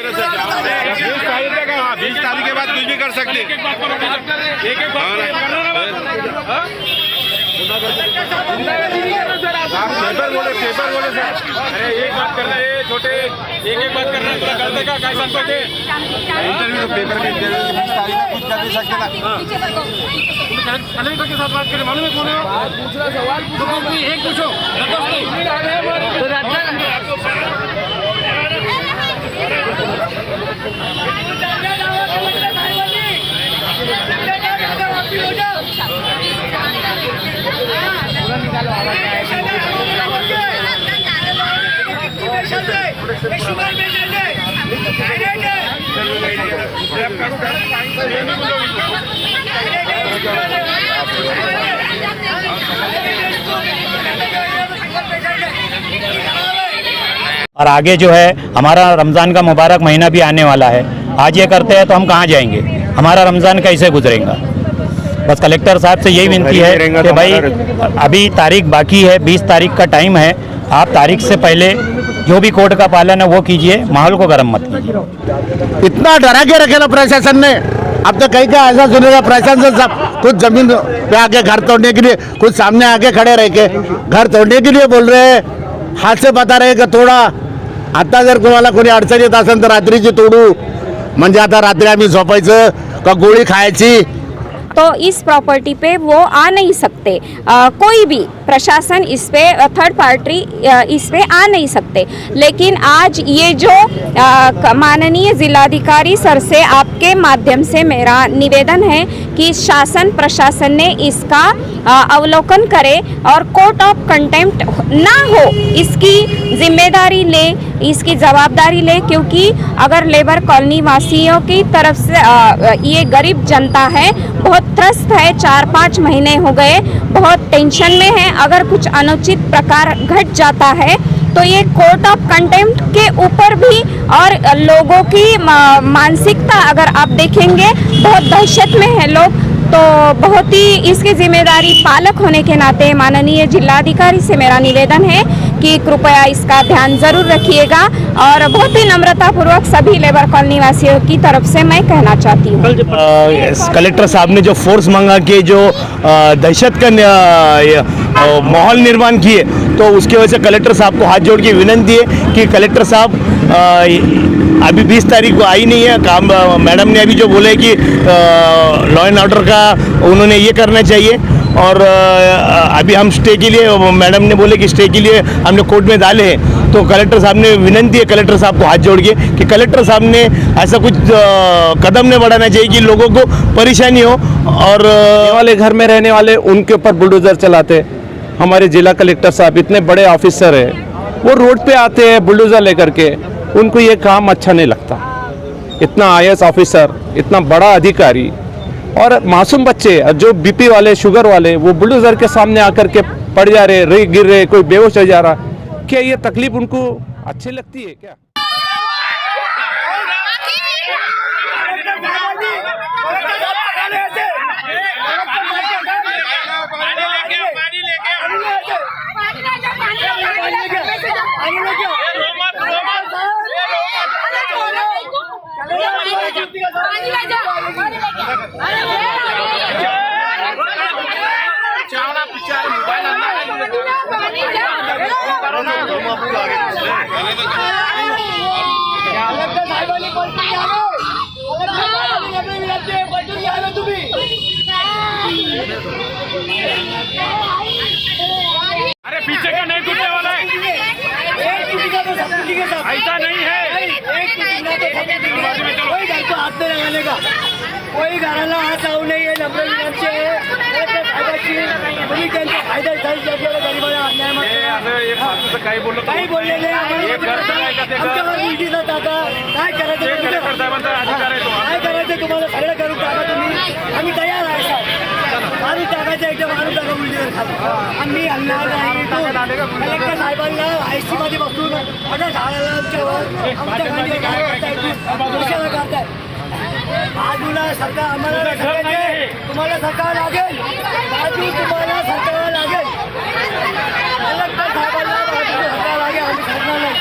20 तारीख के बाद कुछ भी कर सकते। पेपर बोले सर। अरे एक बात कर रहे हैं छोटे, एक बात कर रहे हैं, थोड़ा करते का क्या संकोच है? इंटरव्यू पेपर में 20 तारीख को कुछ कर नहीं सकते ना। कलेक्टर के साथ बात करें, मालूम है कौन है? दूसरा सवाल पूछो, कोई एक पूछो। और आगे जो है हमारा रमज़ान का मुबारक महीना भी आने वाला है। आज ये करते हैं तो हम कहाँ जाएंगे? हमारा रमज़ान कैसे गुजरेगा? बस कलेक्टर साहब से यही विनती है कि भाई अभी तारीख बाकी है, 20 तारीख का टाइम है। आप तारीख से पहले जो भी कोर्ट का पालन है वो कीजिए, माहौल को गर्म मत कीजिए। इतना डरा के रखे ना प्रशासन ने। अब तो कहीं का ऐसा सुनेगा प्रशासन सब कुछ जमीन पे आके घर तोड़ने के लिए, कुछ सामने आके खड़े रह के घर तोड़ने के लिए बोल रहे हैं। हाथ से बता रहे की थोडा आता जर कोणाला कोणी अडचण येत असेल तर रात्रीची तोडू, म्हणजे आता रात्री आम्ही झोपायचं का गोळी खायची। तो इस प्रॉपर्टी पे वो आ नहीं सकते, कोई भी प्रशासन इस पे, थर्ड पार्टी इस पे आ नहीं सकते। लेकिन आज ये जो माननीय जिलाधिकारी सर से आपके माध्यम से मेरा निवेदन है कि शासन प्रशासन ने इसका अवलोकन करे और कोर्ट ऑफ कंटेम्प्ट ना हो, इसकी जिम्मेदारी ले, इसकी जवाबदारी ले। क्योंकि अगर लेबर कॉलोनी वासियों की तरफ से ये गरीब जनता है, बहुत त्रस्त है, 4-5 महीने हो गए, बहुत टेंशन में है। अगर कुछ अनुचित प्रकार घट जाता है तो ये कोर्ट ऑफ कंटेम्प्ट के ऊपर भी, और लोगों की मानसिकता अगर आप देखेंगे बहुत दहशत में है लोग। तो बहुत ही इसकी जिम्मेदारी पालक होने के नाते माननीय जिलाधिकारी से मेरा निवेदन है कि कृपया इसका ध्यान जरूर रखिएगा। और बहुत ही नम्रतापूर्वक सभी लेबर कॉलोनी वासियों की तरफ से मैं कहना चाहती हूँ। कलेक्टर साहब ने जो फोर्स मंगा के जो दहशत का माहौल निर्माण किए, तो उसकी वजह से कलेक्टर साहब को हाथ जोड़ के विनती है कि कलेक्टर साहब अभी 20 तारीख को आई नहीं है काम। मैडम ने अभी जो बोले कि लॉ एंड ऑर्डर का उन्होंने ये करना चाहिए, और अभी हम स्टे के लिए, मैडम ने बोले कि स्टे के लिए हमने कोर्ट में डाले हैं। तो कलेक्टर साहब ने विनती है कलेक्टर साहब को हाथ जोड़ के कि कलेक्टर साहब ने ऐसा कुछ कदम नहीं बढ़ाना चाहिए कि लोगों को परेशानी हो। और वाले घर में रहने वाले उनके ऊपर बुलडोजर चलाते। हमारे जिला कलेक्टर साहब इतने बड़े ऑफिसर हैं, वो रोड पे आते हैं बुलडोजर लेकर के, उनको ये काम अच्छा नहीं लगता। इतना IAS ऑफिसर, इतना बड़ा अधिकारी, और मासूम बच्चे जो BP वाले, शुगर वाले, वो बुलडोजर के सामने आकर के पड़ जा रहे, गिर रहे, कोई बेहोश हो जा रहा। क्या ये तकलीफ उनको अच्छी लगती है क्या? अरे पीछे का नहीं टूटने वाला है, ऐसा नहीं है। कोई घर को हाथ नहीं लगाने का, कोई घराला हात लावू नये, नम्र विनंती आहे। तुम्ही त्यांचा फायदा गरिबांना अन्याय काही बोललो, काही बोलले नाही। आमच्यावर उलटीचा टाका, काय करायचं काय करायचं तुम्हाला सगळं करून टाका तुम्ही, आम्ही तयार आहे साहेब। मारून टाकायचं, एकदा मारून टाका उलटीवर खाली, आम्ही हलणार नाही। कलेक्टर साहेबांना IC मध्ये बसून आता झाडाला आमच्या गांडीवर काय करताय, कशाला करताय? बाजूला सरकार आम्हाला सांगायचे, तुम्हाला सरकार लागेल, बाजू तुम्हाला सरकार लागेल, कलेक्टर साहेबांना बाजू सरकार लागेल, आम्ही सरकार नाही।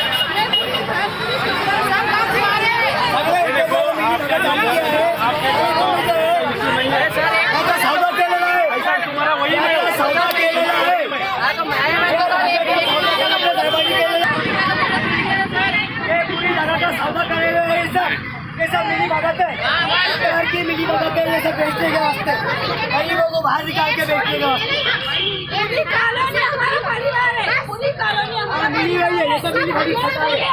सौदा करेगा ये सब मिली भगत है, सरकार की मिली भगत है, ये सब बेचने के वास्ते, गरीबों को बाहर निकाल के बेचने के वास्ते। पूरी कॉलोनी हमारा परिवार है, पूरी कॉलोनी हमारा मिली हुई है, ये सब मिली भगत सरकार है।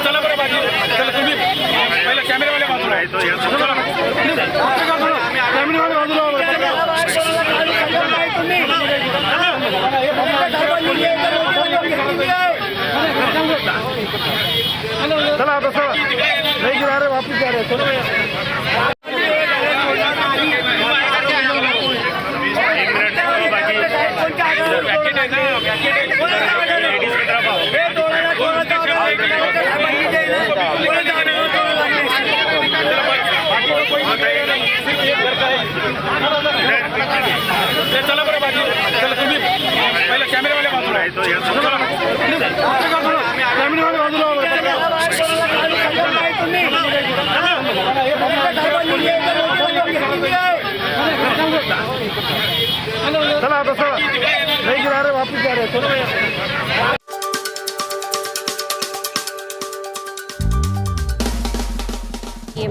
चला बरं बाजी, चला तुम्ही पहिले कॅमेरावाले बाजूला आहे चला आता चला नाही गिरा रे वापस जा रे चलो चला बरं बाजी, चला तुम्ही पहिले कॅमेरावाले बाजूला आहे चला आता चला नाही गिरा रे वापस जा रे चलो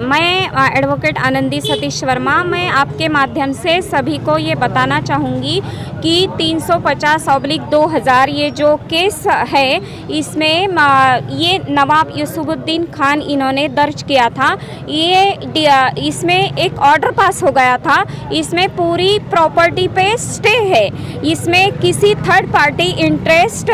मैं एडवोकेट आनंदी सतीश वर्मा, मैं आपके माध्यम से सभी को ये बताना चाहूँगी कि 350/2000 ये जो केस है, इसमें ये नवाब यूसुफुद्दीन खान इन्होंने दर्ज किया था। ये इसमें एक ऑर्डर पास हो गया था, इसमें पूरी प्रॉपर्टी पे स्टे है, इसमें किसी थर्ड पार्टी इंटरेस्ट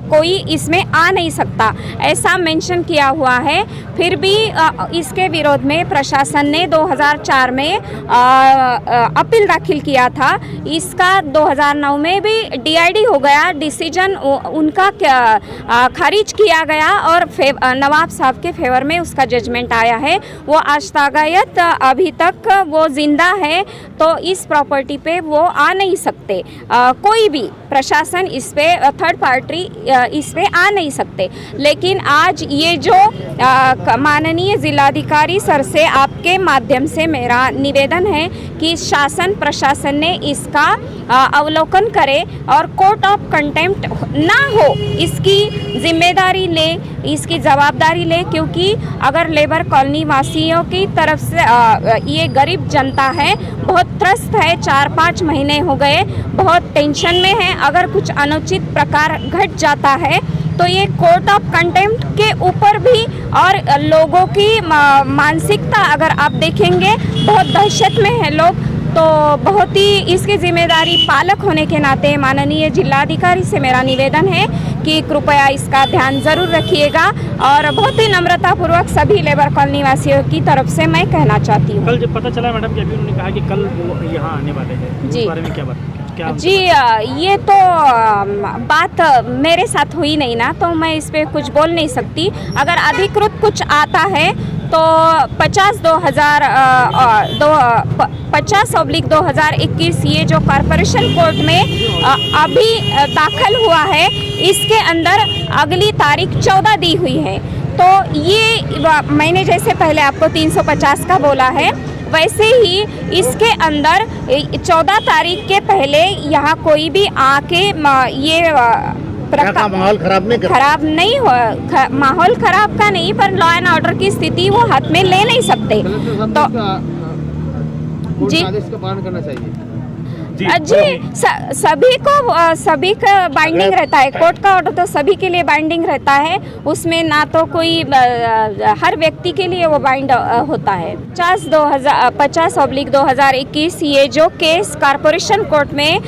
कोई इसमें आ नहीं सकता, ऐसा मेंशन किया हुआ है। फिर भी इसके विरोध में प्रशासन ने 2004 में अपील दाखिल किया था। इसका 2009 में भी डीआईडी हो गया, डिसीजन उनका खारिज किया गया और नवाब साहब के फेवर में उसका जजमेंट आया है। वो आज तगायत अभी तक वो जिंदा है, तो इस प्रॉपर्टी पे वो आ नहीं सकते, कोई भी प्रशासन इस पे थर्ड पार्टी इस पे आ नहीं सकते। लेकिन आज ये जो माननीय जिलाधिकारी सर से आपके माध्यम से मेरा निवेदन है कि शासन प्रशासन ने इसका अवलोकन करे और कोर्ट ऑफ कंटेम्प्ट ना हो, इसकी जिम्मेदारी ले, इसकी जवाबदारी ले, क्योंकि अगर लेबर कॉलोनी वासियों की तरफ से ये गरीब जनता है, बहुत त्रस्त है, 4-5 महीने हो गए, बहुत टेंशन में है। अगर कुछ अनुचित प्रकार घट जाता है तो ये कोर्ट ऑफ कंटेम्प्ट के ऊपर भी, और लोगों की मानसिकता अगर आप देखेंगे बहुत दहशत में है लोग, तो बहुत ही इसकी जिम्मेदारी पालक होने के नाते माननीय जिलाधिकारी से मेरा निवेदन है कि कृपया इसका ध्यान ज़रूर रखिएगा। और बहुत ही नम्रतापूर्वक सभी लेबर कॉलोनी वासियों की तरफ से मैं कहना चाहती हूँ। कल जब पता चला मैडम कि अभी उन्होंने कहा कि कल वो यहाँ आने वाले हैं, जी, इस बारे में क्या बात जी, ये तो बात मेरे साथ हुई नहीं ना, तो मैं इस पर कुछ बोल नहीं सकती। अगर अधिकृत कुछ आता है तो 50/2021 ये जो कॉरपोरेशन कोर्ट में अभी दाखिल हुआ है, इसके अंदर अगली तारीख 14 दी हुई है। तो ये मैंने जैसे पहले आपको 350 का बोला है, वैसे ही इसके अंदर 14 तारीख के पहले यहाँ कोई भी आके ये माहौल खराब नहीं हो, माहौल खराब का नहीं, पर लॉ एंड ऑर्डर की स्थिति वो हाथ में ले नहीं सकते। तो जी आदेश का पालन करना चाहिए। सभी का बाइंडिंग रहता है, कोर्ट का ऑर्डर तो सभी के लिए बाइंडिंग रहता है, उसमें ना तो कोई हर व्यक्ति के लिए वो बाइंड होता है। 50/2021 ये जो केस कॉरपोरेशन कोर्ट में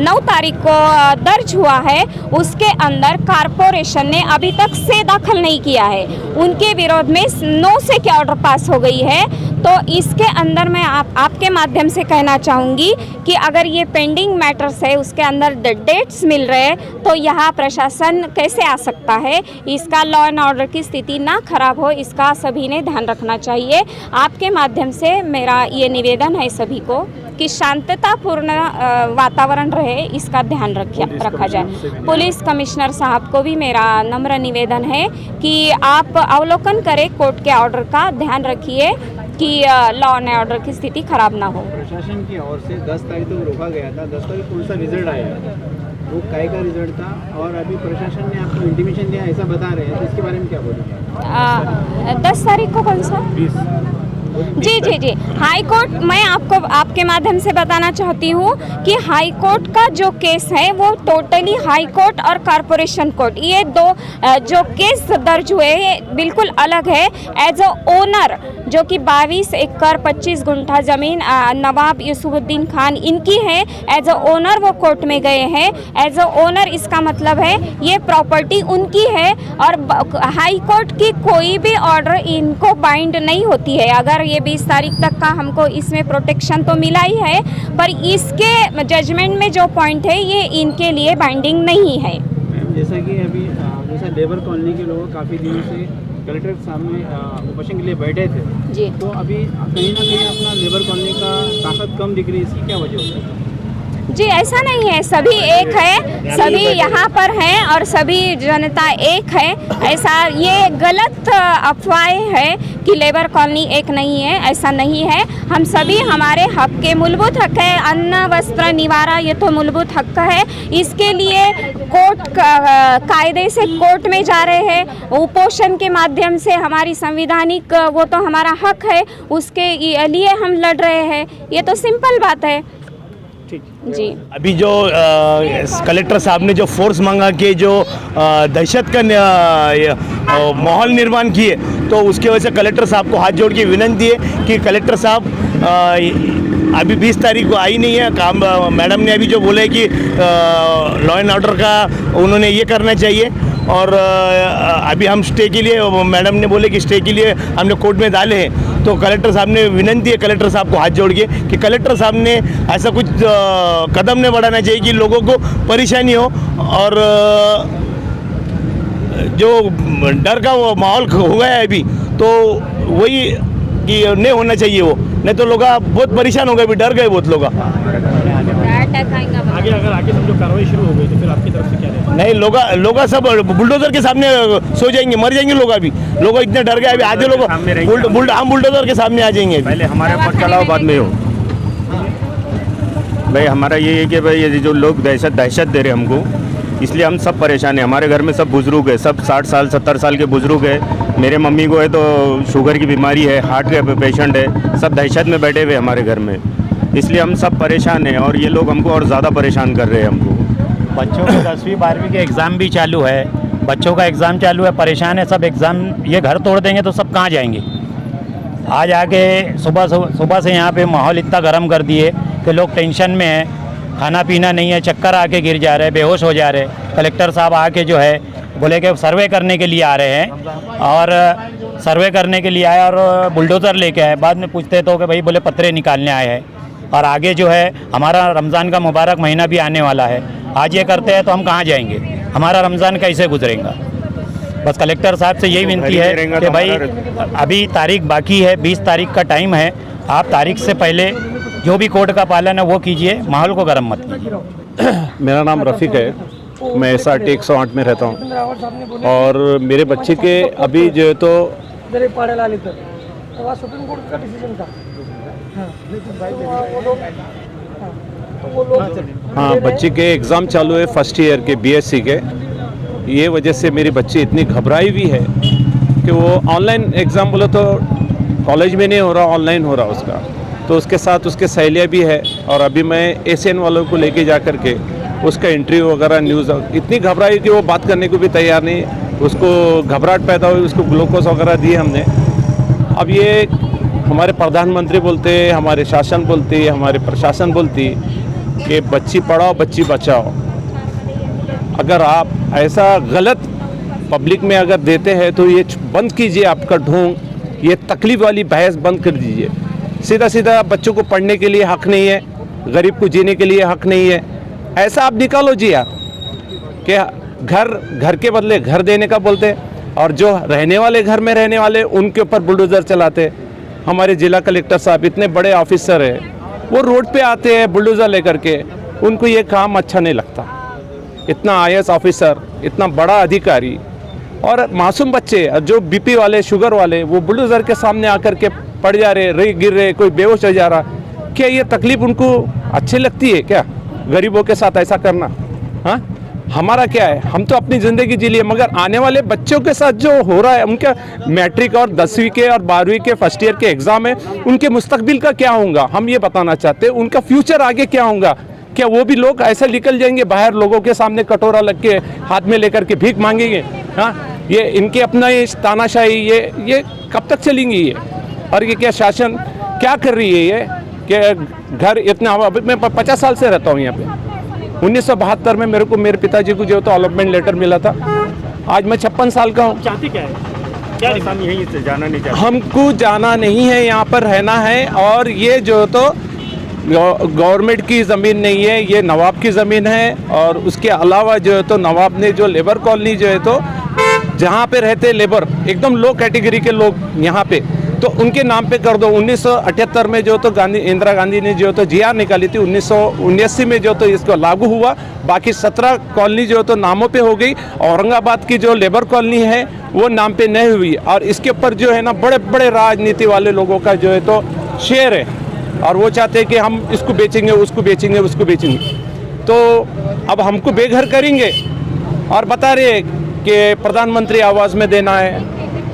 9 तारीख को दर्ज हुआ है, उसके अंदर कॉरपोरेशन ने अभी तक से दाखिल नहीं किया है, उनके विरोध में 9 से क्या ऑर्डर पास हो गई है। तो इसके अंदर मैं आपके माध्यम से कहना चाहूँगी कि अगर ये पेंडिंग मैटर्स है उसके अंदर डेट्स मिल रहे हैं तो यहाँ प्रशासन कैसे आ सकता है। इसका लॉ एंड ऑर्डर की स्थिति ना खराब हो, इसका सभी ने ध्यान रखना चाहिए। आपके माध्यम से मेरा ये निवेदन है सभी को कि शांततापूर्ण वातावरण रहे, इसका ध्यान रखा जाए। पुलिस कमिश्नर साहब को भी मेरा नम्र निवेदन है कि आप अवलोकन करें कोर्ट के ऑर्डर का, ध्यान रखिए कि लॉ एंड ऑर्डर की स्थिति खराब ना हो। प्रशासन की ओर से 10 तारीख को रोका गया था, 10 तारीख कौन सा रिजल्ट आएगा, वो काय का रिजल्ट था और अभी प्रशासन ने आपको इंटीमेशन दिया ऐसा बता रहे हैं, तो इसके बारे में क्या बोलेंगे? 10 तारीख को कौन सा? जी हाई कोर्ट, मैं आपके माध्यम से बताना चाहती हूँ कि हाई कोर्ट का जो केस है वो टोटली हाई कोर्ट और कॉरपोरेशन कोर्ट, ये दो जो केस दर्ज हुए हैं बिल्कुल अलग है। एज अ ओनर जो कि 22 एकड़ 25 गुंठा ज़मीन नवाब यूसुफुद्दीन खान इनकी है, एज अ ओनर वो कोर्ट में गए हैं। एज अ ओनर इसका मतलब है ये प्रॉपर्टी उनकी है और हाई कोर्ट की कोई भी ऑर्डर इनको बाइंड नहीं होती है। अगर ये 20 तारीख तक का हमको इसमें प्रोटेक्शन तो मिला ही है, पर इसके जजमेंट में जो पॉइंट है ये इनके लिए बाइंडिंग नहीं है। जैसा कि अभी जैसा लेबर कॉलोनी के लोग काफ़ी दिनों से कलेक्टर के सामने उपोषण के लिए बैठे थे जी, तो अभी कहीं ना कहीं अपना लेबर कॉलोनी का ताकत कम दिख रही है, इसकी क्या वजह होती है? जी ऐसा नहीं है, सभी एक है, सभी यहाँ पर हैं और सभी जनता एक है। ऐसा ये गलत अफवाहें है कि लेबर कॉलोनी एक नहीं है, ऐसा नहीं है। हम सभी हमारे हक के मूलभूत हक है, अन्न वस्त्र निवारा ये तो मूलभूत हक है। इसके लिए कोर्ट कायदे से कोर्ट में जा रहे हैं, उपोषण के माध्यम से हमारी संविधानिक वो तो हमारा हक है, उसके लिए हम लड़ रहे हैं। ये तो सिंपल बात है जी। अभी जो कलेक्टर साहब ने जो फोर्स मंगा के जो दहशत का माहौल निर्माण किए, तो उसकी वजह से कलेक्टर साहब को हाथ जोड़ के विनती है कि कलेक्टर साहब अभी 20 तारीख को आई नहीं है काम। मैडम ने अभी जो बोला है कि लॉ एंड ऑर्डर का उन्होंने ये करना चाहिए और अभी हम स्टे के लिए, मैडम ने बोले कि स्टे के लिए हमने कोर्ट में डाले हैं। तो कलेक्टर साहब ने विनती है कलेक्टर साहब को हाथ जोड़ के कि कलेक्टर साहब ने ऐसा कुछ कदम नहीं बढ़ाना चाहिए कि लोगों को परेशानी हो और जो डर का वो माहौल हुआ है अभी, तो वही कि नहीं होना चाहिए वो, नहीं तो लोग बहुत परेशान हो गए, अभी डर गए बहुत लोग। आगे अगर आगे समझो कार्रवाई शुरू हो गई तो फिर आपकी तरफ से क्या रहेगा? नहीं, लोग सब बुलडोजर के सामने सो जाएंगे, मर जाएंगे लोग। अभी लोग इतने डर गए, अभी आधे लोग हम बुलडोजर के सामने आ जाएंगे। पहले हमारे ऊपर चलाओ बाद में हो। भाई हमारा ये है कि भाई ये जो लोग दहशत दे रहे हमको, इसलिए हम सब परेशान हैं। हमारे घर में सब बुजुर्ग है, सब 60 साल 70 साल के बुजुर्ग है। मेरे मम्मी को है तो शुगर की बीमारी है, हार्ट के पेशेंट है, सब दहशत में बैठे हुए हमारे घर में, इसलिए हम सब परेशान हैं और ये लोग हमको और ज़्यादा परेशान कर रहे हैं हमको। बच्चों के 10वीं 12वीं के एग्ज़ाम भी चालू है, बच्चों का एग्ज़ाम चालू है, परेशान है सब। एग्ज़ाम ये घर तोड़ देंगे तो सब कहाँ जाएंगे? आज आके सुबह से यहाँ पे माहौल इतना गर्म कर दिए कि लोग टेंशन में हैं, खाना पीना नहीं है, चक्कर आके गिर जा रहे, बेहोश हो जा रहे। कलेक्टर साहब आके जो है बोले कि सर्वे करने के लिए आ रहे हैं और सर्वे करने के लिए आए और बुलडोज़र लेके आए। बाद में पूछते तो कि भाई बोले पत्रे निकालने आए हैं और आगे जो है हमारा रमज़ान का मुबारक महीना भी आने वाला है। आज ये करते हैं तो हम कहाँ जाएंगे? हमारा रमज़ान कैसे गुजरेगा? बस कलेक्टर साहब से यही विनती है कि भाई अभी तारीख बाकी है, 20 तारीख का टाइम है, आप तारीख से पहले जो भी कोर्ट का पालन है वो कीजिए, माहौल को गर्म मत कीजिए। मेरा नाम रफ़ीक है, मैं SRT 108 में रहता हूँ और मेरे बच्चे के अभी जो है तो हाँ बच्चे के एग्ज़ाम चालू है फर्स्ट ईयर के BSc के। ये वजह से मेरी बच्ची इतनी घबराई हुई है कि वो ऑनलाइन एग्ज़ाम बोलो तो कॉलेज में नहीं हो रहा, ऑनलाइन हो रहा उसका। तो उसके साथ उसके सहेलियाँ भी है और अभी मैं ACN वालों को लेके जा कर के उसका इंटरव्यू वगैरह न्यूज़, इतनी घबराई कि वो बात करने को भी तैयार नहीं, उसको घबराहट पैदा हुई, उसको ग्लूकोज वगैरह दिए हमने। अब ये हमारे प्रधानमंत्री बोलते, हमारे शासन बोलते, हमारे प्रशासन बोलती कि बच्ची पढ़ाओ बच्ची बचाओ। अगर आप ऐसा गलत पब्लिक में अगर देते हैं तो ये बंद कीजिए आपका ढोंग ये तकलीफ वाली बहस बंद कर दीजिए। सीधा सीधा बच्चों को पढ़ने के लिए हक नहीं है, गरीब को जीने के लिए हक नहीं है, ऐसा आप निकालो जी यार। कि घर के बदले घर देने का बोलते, और जो रहने वाले घर में रहने वाले उनके ऊपर बुलडोज़र चलाते। हमारे जिला कलेक्टर साहब इतने बड़े ऑफिसर हैं, वो रोड पे आते हैं बुलडोज़र लेकर के, उनको ये काम अच्छा नहीं लगता। इतना IAS ऑफिसर, इतना बड़ा अधिकारी, और मासूम बच्चे जो BP वाले, शुगर वाले, वो बुलडोज़र के सामने आकर के पड़ जा रहे, गिर रहे, कोई बेहोश हो जा रहा। क्या ये तकलीफ उनको अच्छी लगती है क्या, गरीबों के साथ ऐसा करना? हाँ, हमारा क्या है, हम तो अपनी ज़िंदगी जी लिए, मगर आने वाले बच्चों के साथ जो हो रहा है, उनका मैट्रिक और 10वीं के और 12वीं के फर्स्ट ईयर के एग्ज़ाम है, उनके मुस्तकबिल का क्या होगा, हम ये बताना चाहते हैं। उनका फ्यूचर आगे क्या होगा? क्या वो भी लोग ऐसा निकल जाएंगे बाहर, लोगों के सामने कटोरा लग के हाथ में लेकर के भीख मांगेंगे? हाँ, ये इनके अपना ये तानाशाही, ये कब तक चलेंगी ये? और ये क्या शासन क्या कर रही है ये? कि घर इतना, मैं 50 साल से रहता हूँ यहाँ पे। 1972 में मेरे को मेरे पिताजी को जो तो अलॉटमेंट लेटर मिला था। आज मैं 56 साल का हूँ। चाहती क्या है, क्या हम यहीं से जाना नहीं चाहते, हमको जाना नहीं है, यहाँ पर रहना है। और ये जो तो गवर्नमेंट की ज़मीन नहीं है, ये नवाब की ज़मीन है। और उसके अलावा जो है तो नवाब ने जो लेबर कॉलोनी जो है तो जहाँ पे रहते लेबर, एकदम लो कैटेगरी के लोग यहाँ पे, तो उनके नाम पे कर दो। 1978 में जो तो इंदिरा गांधी ने जो तो GR निकाली थी, 1979 में जो तो इसको लागू हुआ। बाकी 17 कॉलोनी जो तो नामों पे हो गई। औरंगाबाद की जो लेबर कॉलोनी है वो नाम पे नहीं हुई। और इसके ऊपर जो है ना बड़े बड़े राजनीति वाले लोगों का जो है तो शेयर है, और वो चाहते हैं कि हम इसको बेचेंगे, उसको बेचेंगे, उसको बेचेंगे। तो अब हमको बेघर करेंगे और बता रहे कि प्रधानमंत्री आवास में देना है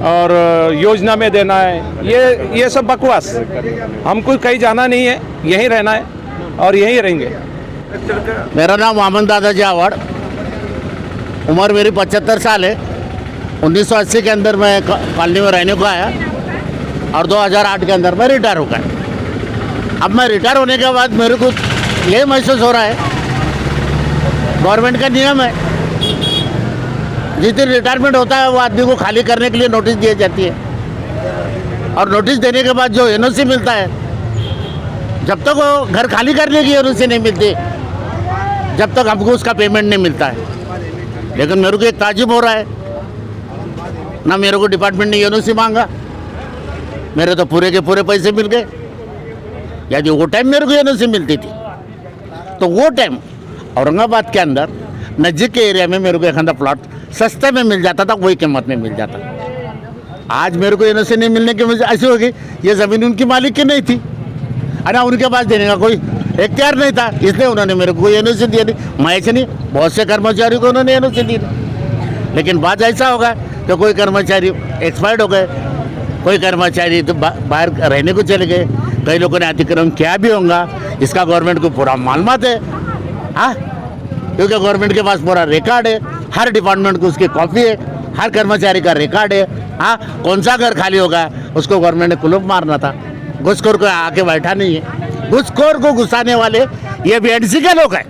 और योजना में देना है। ये सब बकवास। हमको कहीं जाना नहीं है, यहीं रहना है और यहीं रहेंगे। मेरा नाम वामन दादाजी आवाड़, उम्र मेरी 75 साल है। 1980 के अंदर मैं कॉलोनी में रहने को आया और 2008 के अंदर मैं रिटायर हो गया। अब मैं रिटायर होने के बाद मेरे को ये महसूस हो रहा है, गवर्नमेंट का नियम है, जिस दिन रिटायरमेंट होता है वो आदमी को खाली करने के लिए नोटिस दी जाती है। और नोटिस देने के बाद जो NOC मिलता है, जब तक वो घर खाली करने की NOC नहीं मिलती, जब तक हमको उसका पेमेंट नहीं मिलता है। लेकिन मेरे को एक ताजुब हो रहा है, ना मेरे को डिपार्टमेंट ने NOC मांगा, मेरे तो पूरे के पूरे पैसे मिल गए। यदि वो टाइम मेरे को NOC मिलती थी तो वो टाइम औरंगाबाद के अंदर नज़दीक के एरिया में मेरे को एक आधा प्लॉट सस्ते में मिल जाता था, वही कीमत में मिल जाता। आज मेरे को NOC नहीं मिलने की वजह ऐसी होगी, ये ज़मीन उनकी मालिक की नहीं थी, है ना, उनके पास देने का कोई इख्तियार नहीं था, इसलिए उन्होंने मेरे को कोई NOC दिया नहीं। मैं ऐसे नहीं, बहुत से कर्मचारी को उन्होंने NOC दी। लेकिन बात ऐसा होगा कि कोई कर्मचारी एक्सपायर्ड हो गए, कोई कर्मचारी तो बाहर रहने को चले गए, कई लोगों ने अतिक्रमण किया भी होगा। इसका गवर्नमेंट को पूरा मालूमात है, हाँ, क्योंकि गवर्नमेंट के पास पूरा रिकॉर्ड है, हर डिपार्टमेंट को उसकी कॉपी है, हर कर्मचारी का रिकॉर्ड है। हाँ, कौन सा घर खाली होगा उसको गवर्नमेंट ने कुलूप मारना था, घुसखोर को आके बैठा नहीं है। घुसखोर को घुसाने वाले ये BNC के लोग हैं।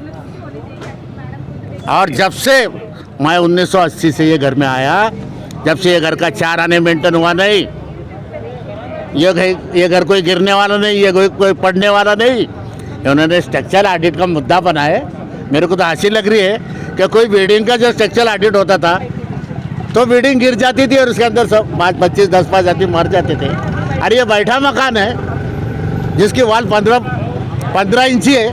और जब से मैं 1980 से ये घर में आया, जब से ये घर का 4 आने मेंटेन हुआ नहीं, ये घर कोई गिरने वाला नहीं, ये कोई पढ़ने वाला नहीं। उन्होंने स्ट्रक्चरल ऑडिट का मुद्दा बनाया। मेरे को तो हंसी लग रही है कि कोई बिल्डिंग का जो स्ट्रक्चरल ऑडिट होता था तो बिल्डिंग गिर जाती थी और उसके अंदर सब 5-10 आदमी मर जाते थे। अरे ये बैठा मकान है जिसकी वॉल 15 इंची है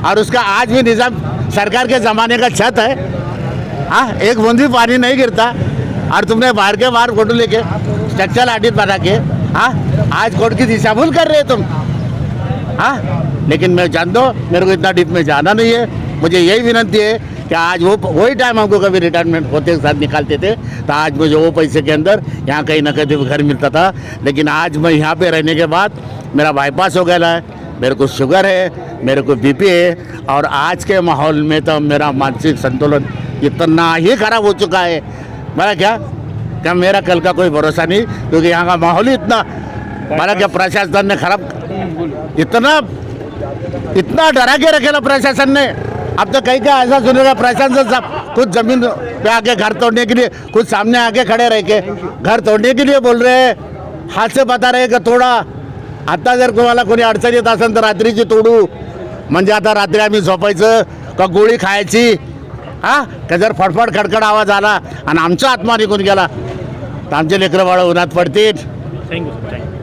और उसका आज भी निज़ाम सरकार के ज़माने का छत है। हाँ, एक बूंद भी पानी नहीं गिरता और तुमने बाहर के बाहर फोटो लेके स्ट्रक्चरल ऑडिट बना के, हाँ, आज कोर्ट की दिशा भूल कर रहे तुम। हाँ, लेकिन मैं जान दो, मेरे को इतना डीप में जाना नहीं है। मुझे यही विनती है कि आज वही टाइम हमको कभी रिटायरमेंट होते के साथ निकालते थे तो आज मुझे वो पैसे के अंदर यहाँ कहीं ना कहीं घर मिलता था। लेकिन आज मैं यहाँ पे रहने के बाद मेरा बाईपास हो गया है, मेरे को शुगर है, मेरे को BP है और आज के माहौल में तो मेरा मानसिक संतुलन इतना ही खराब हो चुका है। मेरा क्या मेरा कल का कोई भरोसा नहीं, क्योंकि यहाँ का माहौल ही इतना, मेरा क्या प्रशासन ने खराब इतना डरा के रखेला प्रशासन ने। अब तो कहीं का ऐसा सुनेगा प्रशासन सब कुछ ज़मीन पे आके घर तोड़ने के लिए, कुछ सामने आके खड़े रह के घर तोड़ने के लिए बोल रहे हैं। हाथ से बता रहे का थोडा आता जर तुम्हाला कोणी अडचण येत असेल तर रात्रीची तोडू, म्हणजे आता रात्री आम्ही झोपायचं का गोळी खायची, हा का जर फडफड खडखड आवाज आला आणि आमचा आत्मा निघून गेला तर आमचे लेकरं बाळं उन्हात पडतील. Thank you sir, thank you.